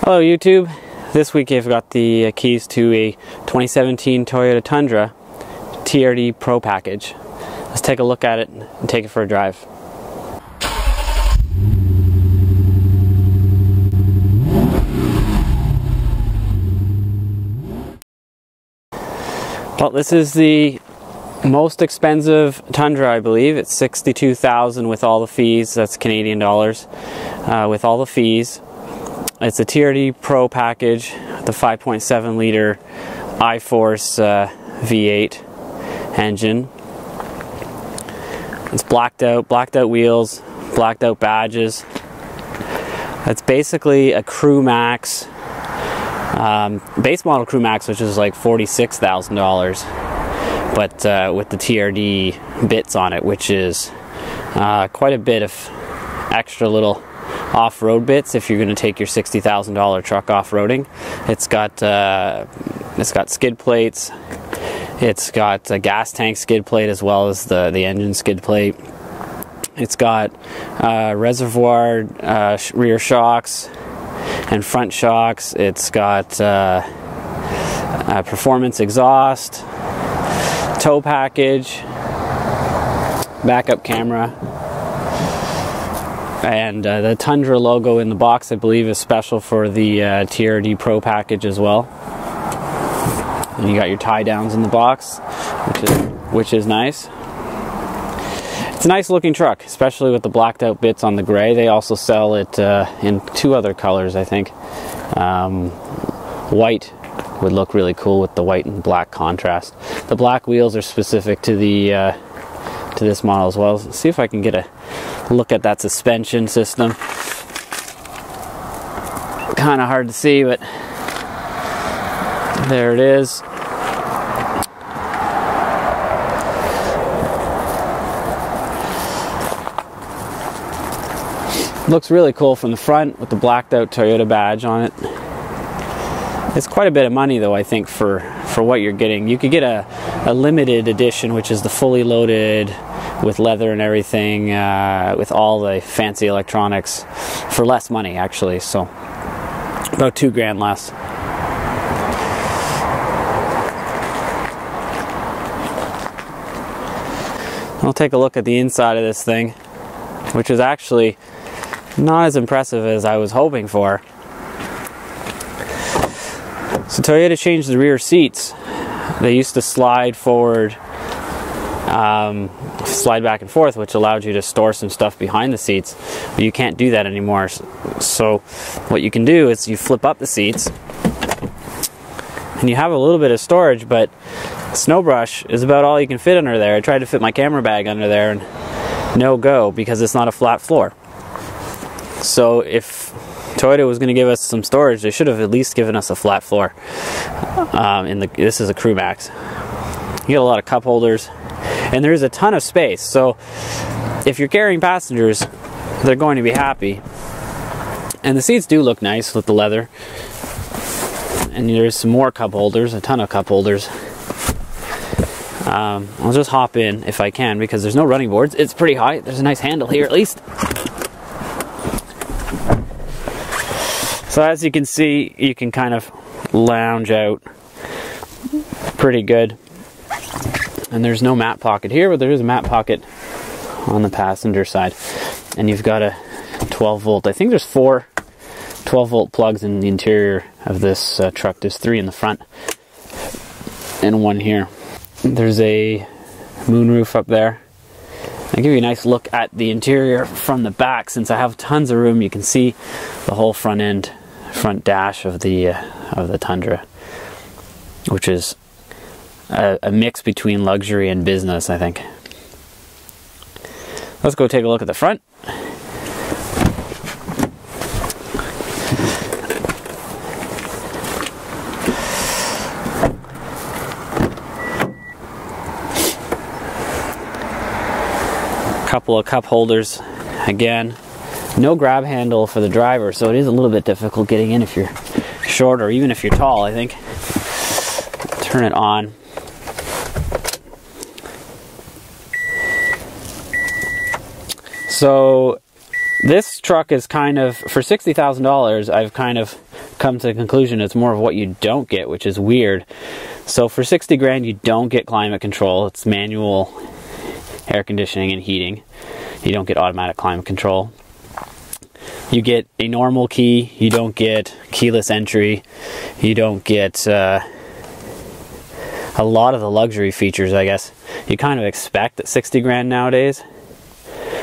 Hello YouTube. This week I've got the keys to a 2017 Toyota Tundra TRD Pro package. Let's take a look at it and take it for a drive. Well, this is the most expensive Tundra, I believe. It's $62,000 with all the fees. That's Canadian dollars. With all the fees. It's a TRD Pro package, the 5.7 liter I-Force V8 engine. It's blacked out wheels, blacked out badges. It's basically a Crew Max, base model Crew Max, which is like $46,000, but with the TRD bits on it, which is quite a bit of extra little off-road bits if you're going to take your $60,000 truck off-roading. It's got skid plates. It's got a gas tank skid plate as well as the engine skid plate. It's got reservoir rear shocks and front shocks. It's got performance exhaust, tow package, backup camera. And the Tundra logo in the box, I believe, is special for the TRD Pro package as well. And you got your tie downs in the box, which is nice. It's a nice looking truck, especially with the blacked out bits on the gray. They also sell it in two other colors, I think. White would look really cool with the white and black contrast. The black wheels are specific to the to this model as well. Let's see if I can get a look at that suspension system. Kind of hard to see, but there it is. Looks really cool from the front with the blacked out Toyota badge on it. It's quite a bit of money though, I think, for what you're getting. You could get a limited edition, which is the fully loaded with leather and everything, with all the fancy electronics for less money actually, so about $2 grand less. I'll take a look at the inside of this thing, which is actually not as impressive as I was hoping for. So Toyota changed the rear seats. They used to slide forward, slide back and forth, which allowed you to store some stuff behind the seats, but you can't do that anymore. So what you can do is you flip up the seats and you have a little bit of storage, but snow brush is about all you can fit under there. I tried to fit my camera bag under there and no go, because it's not a flat floor. So if Toyota was going to give us some storage, they should have at least given us a flat floor. This is a Crew Max. You get a lot of cup holders, and there's a ton of space. So if you're carrying passengers, they're going to be happy. And the seats do look nice with the leather. And there's some more cup holders, a ton of cup holders. I'll just hop in if I can, because there's no running boards. It's pretty high. There's a nice handle here at least. So as you can see, you can kind of lounge out pretty good. And there's no mat pocket here, but there is a mat pocket on the passenger side. And you've got a 12 volt. I think there's 4 12 volt plugs in the interior of this truck. There's 3 in the front and 1 here. There's a moonroof up there. I'll give you a nice look at the interior from the back. Since I have tons of room, you can see the whole front dash of the Tundra, which is a mix between luxury and business, I think. Let's go take a look at the front. Couple of cup holders again. No grab handle for the driver, so it is a little bit difficult getting in if you're short, or even if you're tall, I think. Turn it on. So this truck is kind of, for $60,000, I've kind of come to the conclusion it's more of what you don't get, which is weird. So for 60 grand, you don't get climate control. It's manual air conditioning and heating. You don't get automatic climate control. You get a normal key. You don't get keyless entry. You don't get a lot of the luxury features, I guess. You kind of expect at 60 grand nowadays.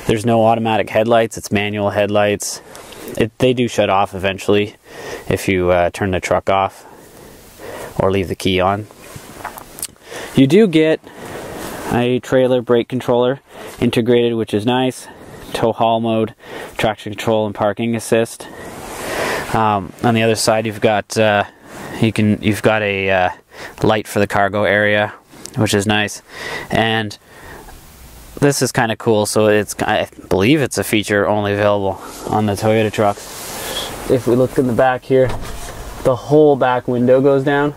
There's no automatic headlights. It's manual headlights. They do shut off eventually if you turn the truck off or leave the key on. You do get a trailer brake controller integrated, which is nice. Tow haul mode, traction control, and parking assist. On the other side, you've got a light for the cargo area, which is nice. And this is kind of cool. So I believe it's a feature only available on the Toyota truck. If we look in the back here, the whole back window goes down,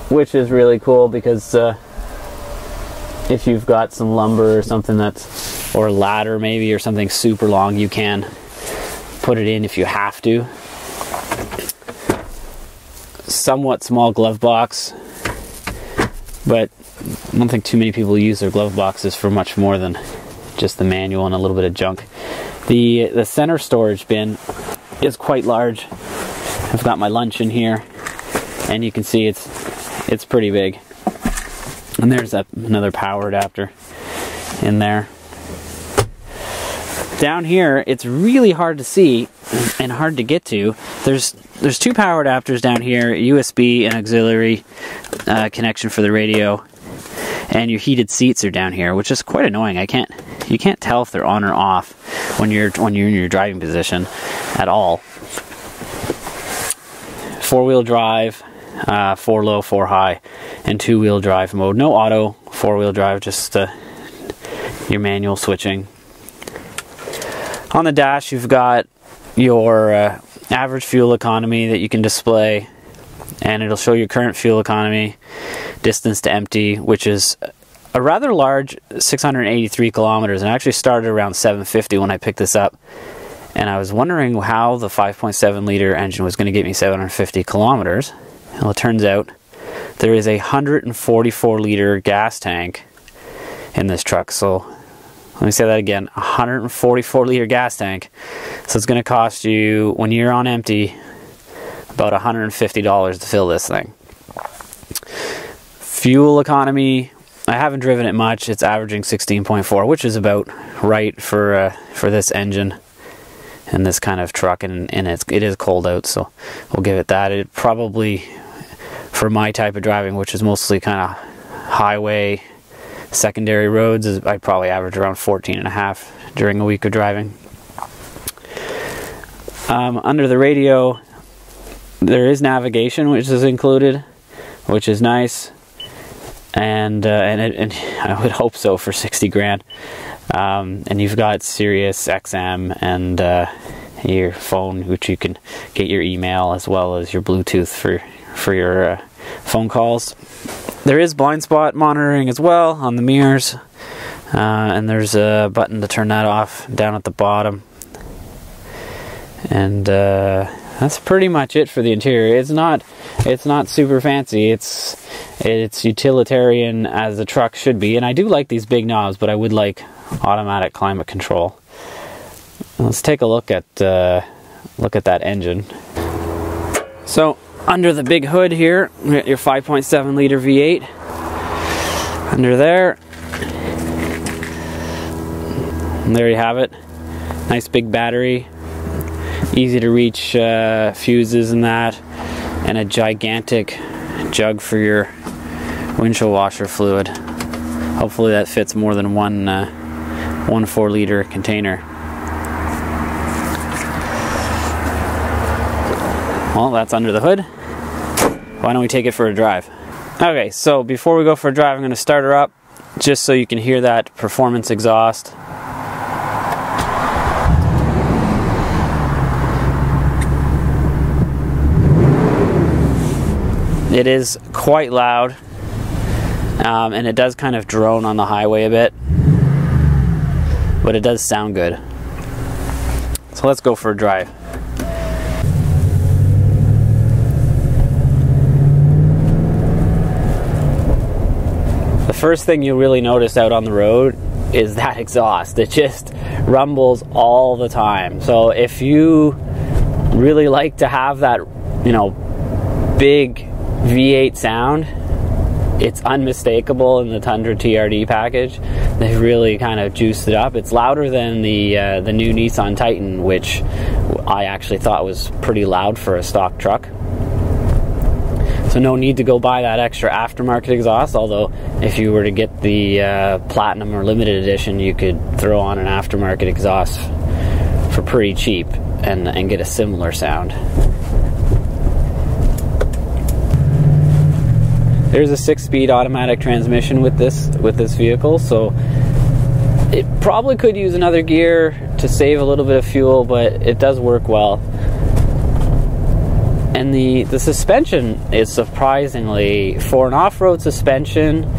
which is really cool because if you've got some lumber or something or a ladder maybe, or something super long, you can put it in if you have to. Somewhat small glove box, but I don't think too many people use their glove boxes for much more than just the manual and a little bit of junk. The center storage bin is quite large. I've got my lunch in here, and you can see it's pretty big. And there's another power adapter in there. Down here, it's really hard to see and hard to get to. There's two power adapters down here, USB and auxiliary connection for the radio, and your heated seats are down here, which is quite annoying. You can't tell if they're on or off when you're in your driving position at all. 4-wheel drive, 4 low, 4 high, and 2-wheel drive mode. No auto 4-wheel drive, just your manual switching. On the dash, you've got your average fuel economy that you can display, and it'll show your current fuel economy, distance to empty, which is a rather large 683 kilometers, and I actually started around 750 when I picked this up, and I was wondering how the 5.7 liter engine was going to get me 750 kilometers. Well, it turns out there is a 144 liter gas tank in this truck. So let me say that again, 144 liter gas tank. So it's going to cost you, when you're on empty, about $150 to fill this thing. Fuel economy, I haven't driven it much. It's averaging 16.4, which is about right for this engine and this kind of truck, and it is cold out, so we'll give it that. It probably, for my type of driving, which is mostly kind of highway, secondary roads, I'd probably average around 14.5 during a week of driving. Under the radio, there is navigation, which is included, which is nice, and I would hope so for 60 grand. And you've got Sirius XM and your phone, which you can get your email as well as your Bluetooth for your phone calls. There is blind spot monitoring as well on the mirrors, and there's a button to turn that off down at the bottom. And that's pretty much it for the interior. It's not super fancy. It's utilitarian as the truck should be, and I do like these big knobs, but I would like automatic climate control. Let's take a look at that engine. So under the big hood here, we got your 5.7 liter V8. Under there, and there you have it. Nice big battery, easy to reach fuses and that, and a gigantic jug for your windshield washer fluid. Hopefully that fits more than one 4-liter container. Well, that's under the hood. Why don't we take it for a drive? Okay, so before we go for a drive, I'm going to start her up just so you can hear that performance exhaust. It is quite loud, and it does kind of drone on the highway a bit, but it does sound good. So let's go for a drive. first thing you really notice out on the road is that exhaust. It just rumbles all the time. So if you really like to have that, you know, big V8 sound, it's unmistakable in the Tundra TRD package. They've really kind of juiced it up. It's louder than the new Nissan Titan, which I actually thought was pretty loud for a stock truck. So no need to go buy that extra aftermarket exhaust, although if you were to get the Platinum or Limited Edition, you could throw on an aftermarket exhaust for pretty cheap and get a similar sound. There's a 6-speed automatic transmission with this vehicle, so it probably could use another gear to save a little bit of fuel, but it does work well. And the suspension is surprisingly, for an off-road suspension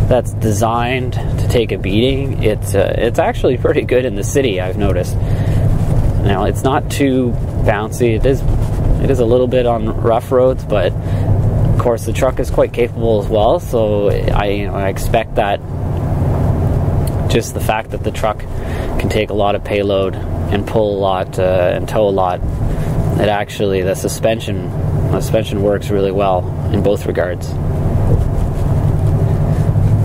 that's designed to take a beating, it's actually pretty good in the city, I've noticed. Now, it's not too bouncy. It is a little bit on rough roads, but of course the truck is quite capable as well, so I expect that just the fact that the truck can take a lot of payload and pull a lot and tow a lot, that actually the suspension works really well in both regards.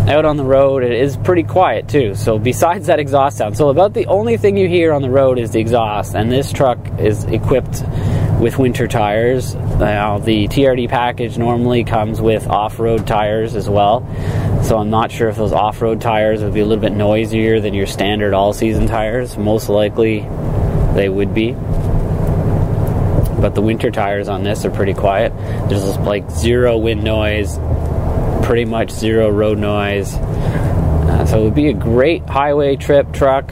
Out on the road, it is pretty quiet too, so besides that exhaust sound, so about the only thing you hear on the road is the exhaust, and this truck is equipped with winter tires. Now, the TRD package normally comes with off-road tires as well, so I'm not sure if those off-road tires would be a little bit noisier than your standard all-season tires. Most likely they would be, but the winter tires on this are pretty quiet. There's like zero wind noise, pretty much zero road noise, so it would be a great highway trip truck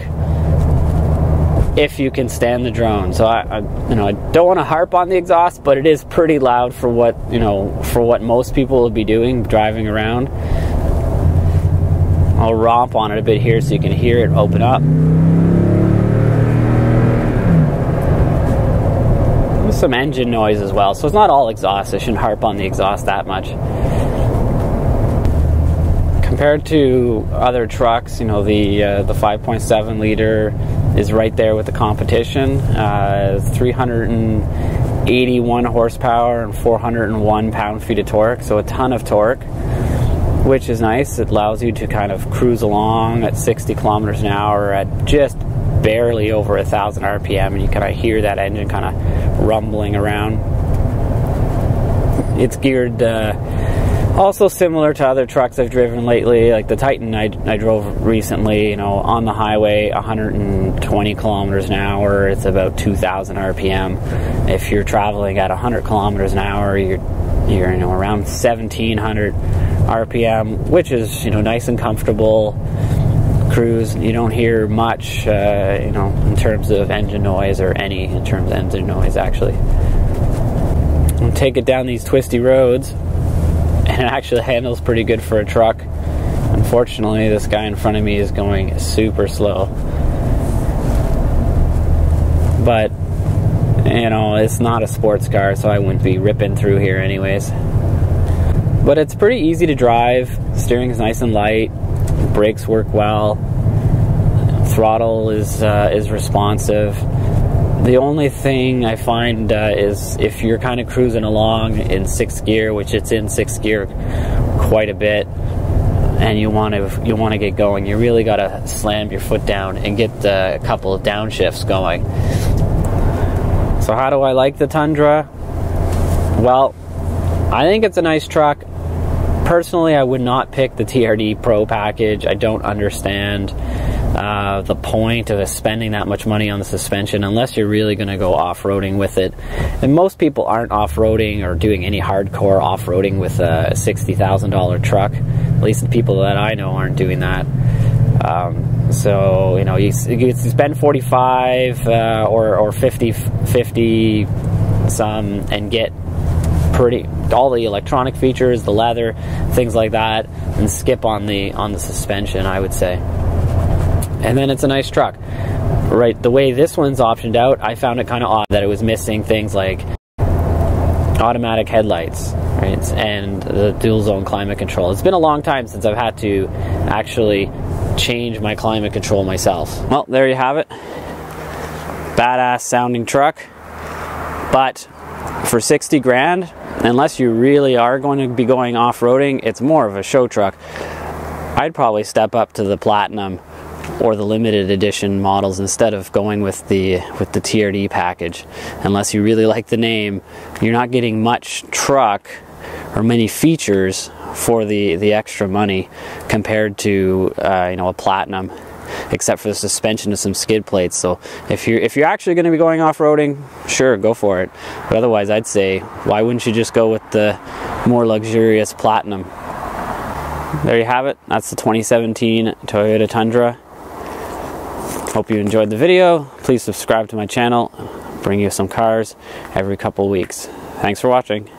if you can stand the drone. So I don't want to harp on the exhaust, but it is pretty loud for what most people will be doing driving around. I'll romp on it a bit here so you can hear it open up. There's some engine noise as well, so it's not all exhaust. I shouldn't harp on the exhaust that much. Compared to other trucks, the 5.7 liter is right there with the competition. 381 horsepower and 401 pound-feet of torque, so a ton of torque, which is nice. It allows you to kind of cruise along at 60 kilometers an hour at just barely over 1,000 RPM, and you kind of hear that engine kind of rumbling around. It's geared also similar to other trucks I've driven lately, like the Titan I drove recently, on the highway, 120 kilometers an hour, it's about 2,000 RPM. If you're traveling at 100 kilometers an hour, you're around 1,700 RPM, which is, nice and comfortable cruise. You don't hear much, in terms of engine noise, or any in terms of engine noise, actually. I'll take it down these twisty roads, and it actually handles pretty good for a truck. Unfortunately, this guy in front of me is going super slow. But, it's not a sports car, so I wouldn't be ripping through here anyways. But it's pretty easy to drive. Steering is nice and light. Brakes work well. Throttle is responsive. The only thing I find is if you're kind of cruising along in 6th gear, which it's in 6th gear quite a bit, and you want to get going, you really got to slam your foot down and get a couple of downshifts going. So how do I like the Tundra? Well, I think it's a nice truck. Personally, I would not pick the TRD Pro package. I don't understand the point of spending that much money on the suspension unless you're really going to go off-roading with it. And most people aren't off-roading or doing any hardcore off-roading with a $60,000 truck. At least the people that I know aren't doing that. So you spend 45 or 50 some and get all the electronic features, the leather, things like that, and skip on the suspension, I would say. And then it's a nice truck. Right, the way this one's optioned out, I found it kind of odd that it was missing things like automatic headlights, right, and the dual zone climate control. It's been a long time since I've had to actually change my climate control myself. Well, there you have it. Badass sounding truck, but for 60 grand, unless you really are going to be going off-roading, it's more of a show truck. I'd probably step up to the Platinum or the limited edition models instead of going with the TRD package. Unless you really like the name, you're not getting much truck or many features for the extra money compared to you know, a Platinum, except for the suspension and some skid plates. So if you're actually going to be going off-roading, sure, go for it. But otherwise, I'd say, why wouldn't you just go with the more luxurious Platinum? There you have it. That's the 2017 Toyota Tundra. Hope you enjoyed the video. Please subscribe to my channel. Bring you some cars every couple weeks. Thanks for watching.